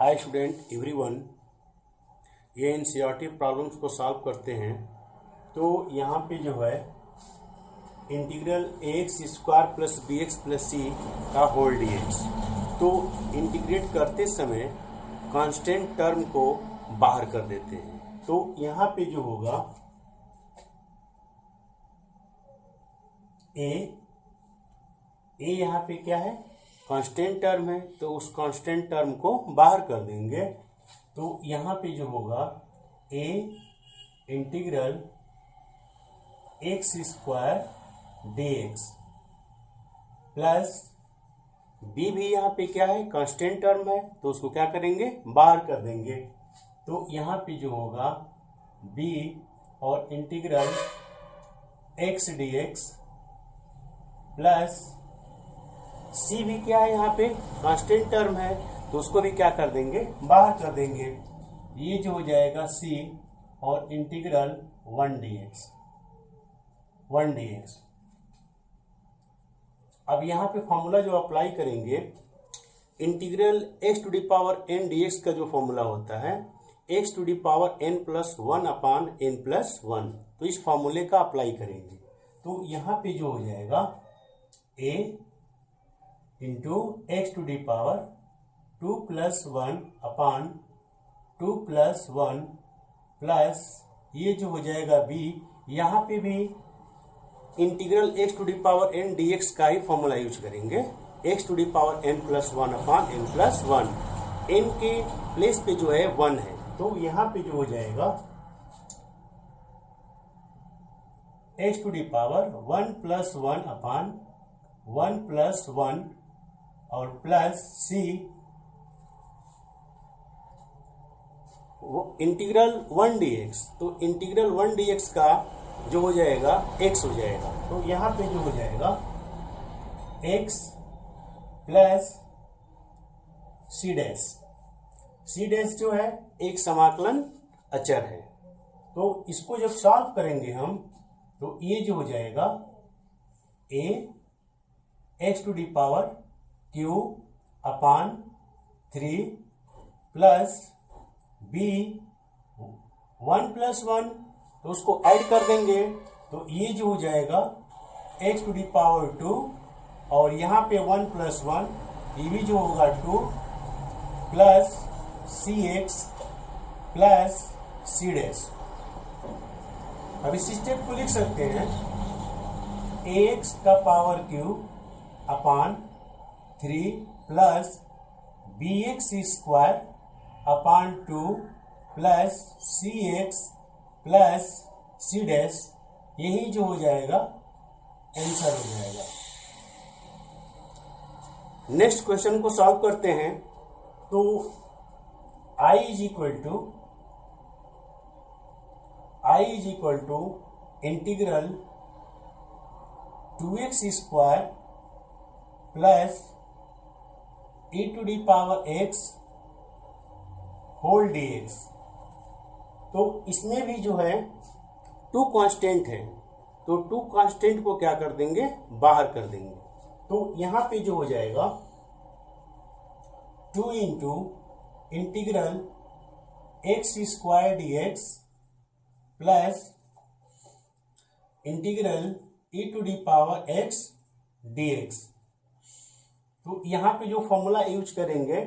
हाय student everyone, ये NCERT problems को solve करते हैं। तो यहाँ पे जो है integral ax square plus B X plus C का होल dx, तो इंटीग्रेट करते समय कांस्टेंट टर्म को बाहर कर देते हैं। तो यहाँ पे जो होगा ए यहाँ पे क्या है, कांस्टेंट टर्म है, तो उस कांस्टेंट टर्म को बाहर कर देंगे। तो यहाँ पे जो होगा A integral x square D X plus B भी यहाँ पे क्या है, कांस्टेंट टर्म है, तो उसको क्या करेंगे, बाहर कर देंगे। तो यहाँ पे जो होगा बी और integral X D X plus C भी क्या है, यहाँ पे कांस्टेंट टर्म है, तो उसको भी क्या कर देंगे, बाहर कर देंगे। ये जो हो जाएगा सी और इंटीग्रल 1 dx। अब यहाँ पे फॉर्मूला जो अप्लाई करेंगे, integral x to the power n dx का जो फॉर्मूला होता है x to the power n plus 1 upon n plus 1, तो इस फॉर्मूले का अप्लाई करेंगे। तो यहाँ पे जो हो जाएगा a into x to the power 2 plus 1 upon 2 plus 1 plus ये जो हो जाएगा b, यहाँ पे भी integral x to the power n dx का ही फॉर्मूला यूज करेंगे, x to the power n plus 1 upon n plus 1, n के प्लेस पे जो है 1 है, तो यहाँ पे जो हो जाएगा x to the power 1 plus 1 upon 1 plus 1 और प्लस सी इंटीग्रल 1 dx, तो इंटीग्रल 1 dx का जो हो जाएगा x हो जाएगा। तो यहाँ पे जो हो जाएगा x प्लस सी डैश जो है एक समाकलन अचर है, तो इसको जब सॉल्व करेंगे हम, तो ये जो हो जाएगा a x to the power Q upon 3 plus B 1 plus 1, तो उसको ऐड कर देंगे, तो ये जो हो जाएगा एक्स टू डी पावर 2 और यहाँ पे 1 प्लस 1, ये भी जो होगा 2 plus C X plus C dash. अब इस स्टेप को लिख सकते हैं ए एक्स का power Q upon 3 plus B X square upon 2 plus C X plus C dash, यही जो हो जाएगा आंसर हो जाएगा। नेक्स्ट क्वेश्चन को सॉल्व करते हैं। तो I is equal to integral 2x square plus e to the power x whole dx। तो इसमें भी जो है 2 कांस्टेंट है, तो 2 कांस्टेंट को क्या कर देंगे, बाहर कर देंगे। तो यहां पे जो हो जाएगा 2 into integral x square dx plus integral e to the power x dx। तो यहाँ पे जो फॉर्मूला यूज करेंगे,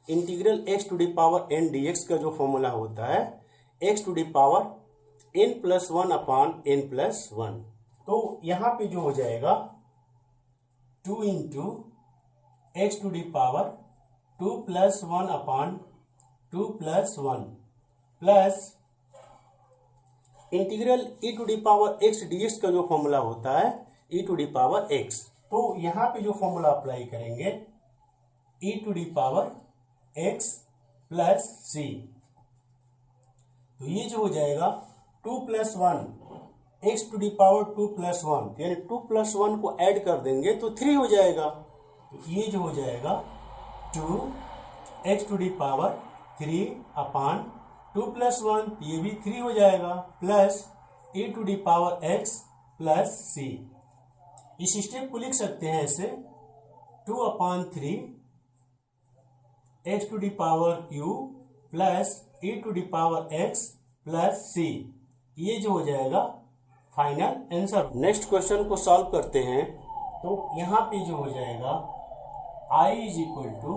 integral x to the power n dx का जो फॉर्मूला होता है x to the power n plus 1 upon n plus 1। तो यहाँ पे जो हो जाएगा 2 into x to the power 2 plus 1 upon 2 plus 1 plus integral e to the power x dx का जो फॉर्मूला होता है e to the power x। तो यहाँ पे जो फॉर्मूला अप्लाई करेंगे e to the power x plus C, तो ये जो हो जाएगा 2 plus 1 X to the power 2 plus 1, यानी 2 प्लस 1 को ऐड कर देंगे तो 3 हो जाएगा। तो ये जो हो जाएगा 2 X to the power 3 upon 2 plus 1, ये भी 3 हो जाएगा, plus e to the power x plus C. इस स्टेप को लिख सकते हैं ऐसे 2 upon 3 X to the power Q plus E to the power X plus C, ये जो हो जाएगा फाइनल आंसर। नेक्स्ट क्वेश्चन को सॉल्व करते हैं। तो यहां पे जो हो जाएगा i is equal to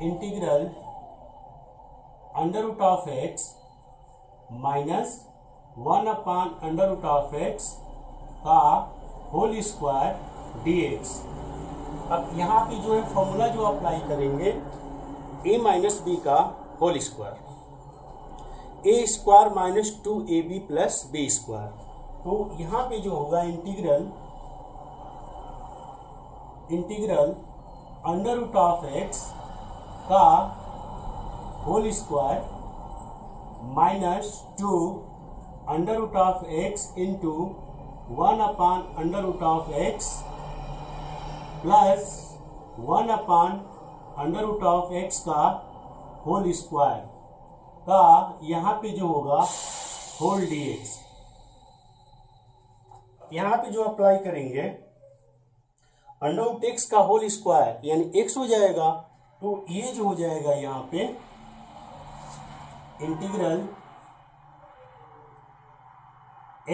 integral under root of x minus 1 under root of x का होल स्क्वायर dx। अब यहाँ पे जो है फॉर्मूला जो अप्लाई करेंगे a माइनस बी का whole square, a square minus 2ab plus b square. तो यहाँ पे जो होगा integral under root of x का whole square minus 2 under root of x into 1 under root of x plus 1 under root of x का whole square का यहाँ पे जो होगा होल dx। यहाँ पे जो अप्लाई करेंगे अंडर रूट एक्स का होल स्क्वायर यानी x हो जाएगा, तो ये जो हो जाएगा यहाँ पे integral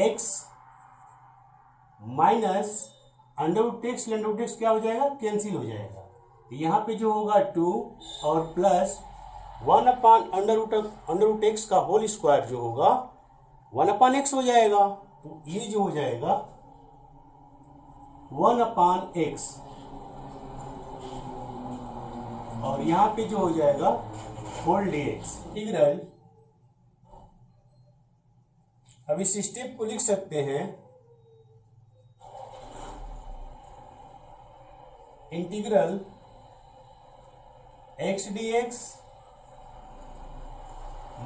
x minus under root x क्या हो जाएगा, कैंसिल हो जाएगा। यहाँ पे जो होगा 2 और प्लस 1 अंडर रूट एक्स का होल स्क्वायर जो होगा 1/x हो जाएगा। तो ये जो हो जाएगा 1/x और यहाँ पे जो हो जाएगा होल dx। इंटीग्रल, अब इस स्टेप को लिख सकते हैं integral x dx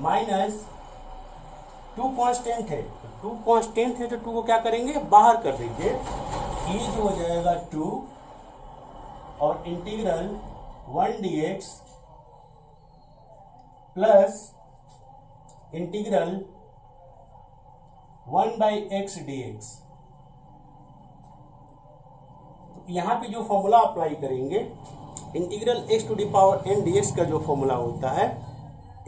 minus 2 constant है, तो 2 कांस्टेंट है तो 2 को क्या करेंगे, बाहर कर देंगे। ये जो हो जाएगा 2 और integral 1 dx plus integral 1/x dx। तो यहाँ पे जो फॉर्मूला अप्लाई करेंगे integral x to the power n dx का जो फॉर्मूला होता है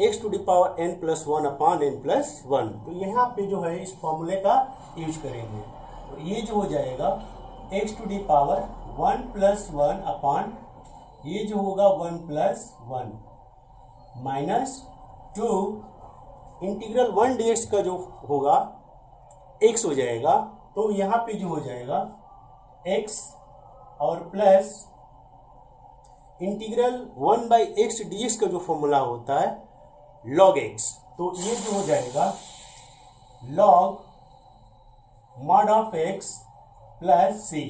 x to the power n plus 1/n+1। तो यहाँ पे जो है इस फॉर्मूले का यूज करेंगे। तो ये जो हो जाएगा x to the power 1 + 1 upon ये जो होगा 1 + 1 माइनस 2 इंटीग्रल 1 dx का जो होगा x हो जाएगा। तो यहाँ पे जो हो जाएगा x और प्लस इंटीग्रल 1/x dx का जो फॉर्मूला होता है log x। तो ये जो हो जाएगा log mod of x plus c।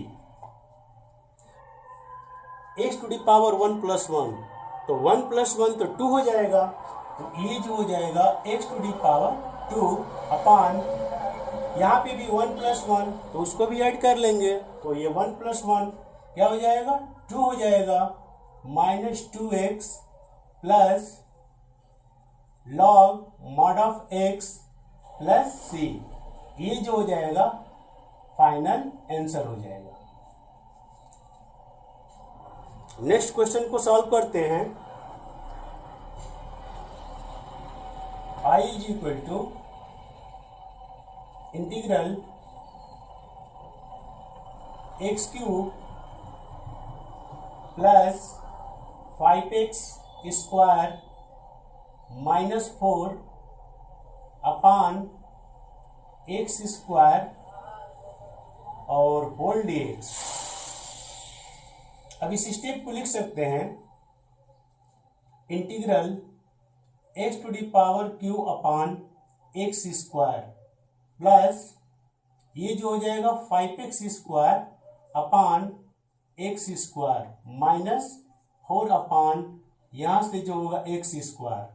x to the power 1 + 1, तो 1 + 1 तो 2 हो जाएगा। तो ये जो हो जाएगा x टू द पावर 2 अपान यहाँ पे भी 1 + 1 तो उसको भी ऐड कर लेंगे। तो ये 1 + 1 क्या हो जाएगा, 2 हो जाएगा minus 2x plus log mod of x plus c। ये जो हो जाएगा फाइनल आंसर हो जाएगा। नेक्स्ट क्वेश्चन को सॉल्व करते हैं। i is equal to integral x³ plus 5x² minus 4 upon x² और होल dx। अब इस स्टेप को लिख सकते हैं integral x to the power q upon x² plus ये जो हो जाएगा 5x² अपान x² माइनस 4 अपान यहां से जो होगा x²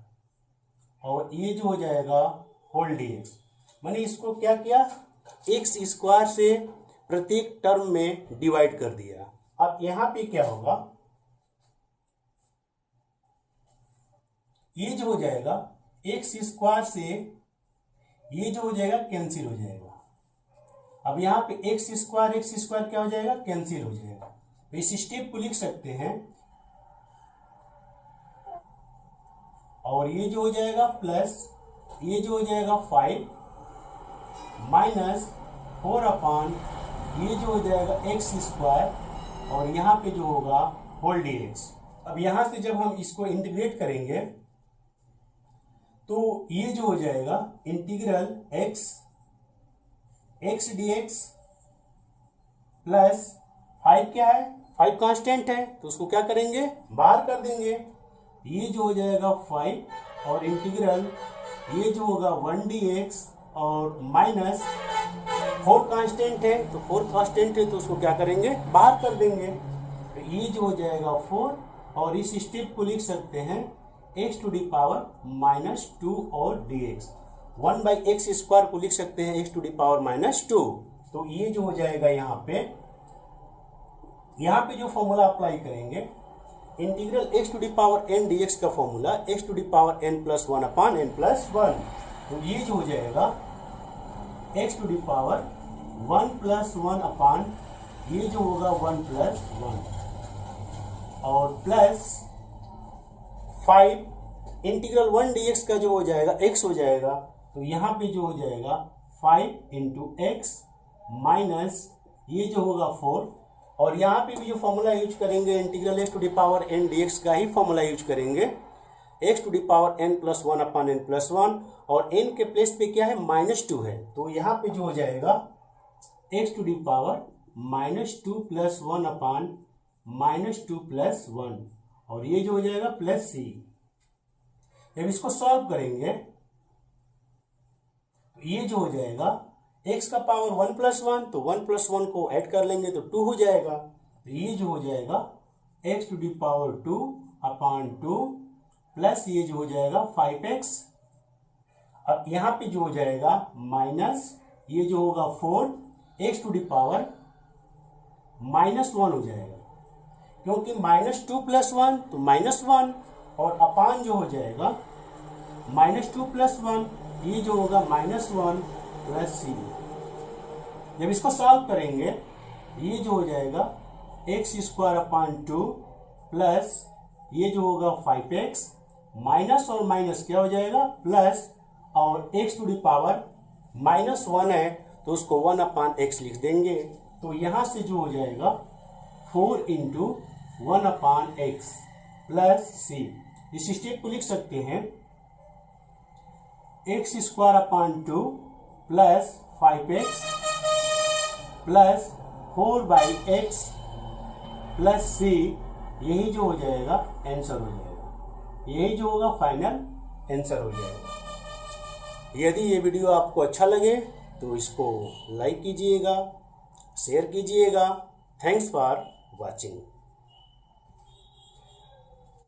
और ये जो हो जाएगा होल dx। मैंने इसको क्या किया, x² से प्रत्येक टर्म में डिवाइड कर दिया। अब यहां पे क्या होगा, ये जो हो जाएगा x² से ये जो हो जाएगा कैंसिल हो जाएगा। अब यहाँ पे x² क्या हो जाएगा, कैंसिल हो जाएगा। तो इस स्टेप को लिख सकते हैं और ये जो हो जाएगा प्लस ये जो हो जाएगा 5 माइनस 4 अपान ये जो हो जाएगा एक्स स्क्वायर और यहाँ पे जो होगा होल डी एक्स। अब यहां से जब हम इसको इंटीग्रेट करेंगे तो ये जो हो जाएगा integral X D X plus 5 क्या है, 5 कांस्टेंट है तो उसको क्या करेंगे, बाहर कर देंगे। ये जो हो जाएगा 5 और इंटीग्रल ये जो होगा 1 डी एक्स और माइनस 4 कांस्टेंट है तो 4 कांस्टेंट है तो उसको क्या करेंगे, बाहर कर देंगे। तो ये जो हो जाएगा 4 और इस स्टेप को लिख सकते हैं x to the power minus 2 और dx। 1/x स्क्वायर को लिख सकते हैं x to the power minus 2। तो ये जो हो जाएगा यहाँ पे जो फॉर्मूला अप्लाई करेंगे integral x to the power n dx का formula x to the power n plus 1 upon n plus 1। तो ये जो हो जाएगा x to the power 1 plus 1 upon ये जो होगा 1 प्लस 1 और प्लस 5 इंटीग्रल 1 dx का जो हो जाएगा x हो जाएगा। तो यहाँ पे जो हो जाएगा 5 इंटू एक्स माइनस ये जो होगा 4 और यहाँ पे भी जो फॉर्मूला यूज करेंगे integral x to the power n dx का ही फॉर्मूला यूज करेंगे x to the power n plus 1 upon n plus 1 और n के प्लेस पे क्या है -2 है। तो यहाँ पे जो हो जाएगा x to the power -2 plus 1 upon -2 plus 1 और ये जो हो जाएगा प्लस c। जब इसको सॉल्व करेंगे तो ये जो हो जाएगा x का पावर 1 प्लस 1 तो 1 प्लस 1 को ऐड कर लेंगे तो 2 हो जाएगा। तो ये जो हो जाएगा x to the power 2 upon 2 plus ये जो हो जाएगा 5x। अब यहाँ पे जो हो जाएगा माइनस ये जो होगा 4 x टू दी पावर -1 हो जाएगा क्योंकि -2 प्लस 1 तो -1 और अपान जो हो जाएगा -2 प्लस 1 ये जो होगा -1 प्लस c। जब इसको सॉल्व करेंगे ये जो हो जाएगा x स्क्वायर अपान 2 प्लस ये जो होगा 5x माइनस और माइनस क्या हो जाएगा प्लस और x टू दी पावर -1 है तो उसको 1 अपान x लिख देंगे। तो यहां से जो हो जाएगा 4 इंटू 1 अपान x प्लस c। इस स्टेप को लिख सकते हैं x square upon 2 plus 5x plus 4/x plus c। यही जो हो जाएगा आंसर हो जाएगा, यही जो होगा फाइनल आंसर हो जाएगा। यदि ये वीडियो आपको अच्छा लगे तो इसको लाइक कीजिएगा, शेयर कीजिएगा। Thanks for watching.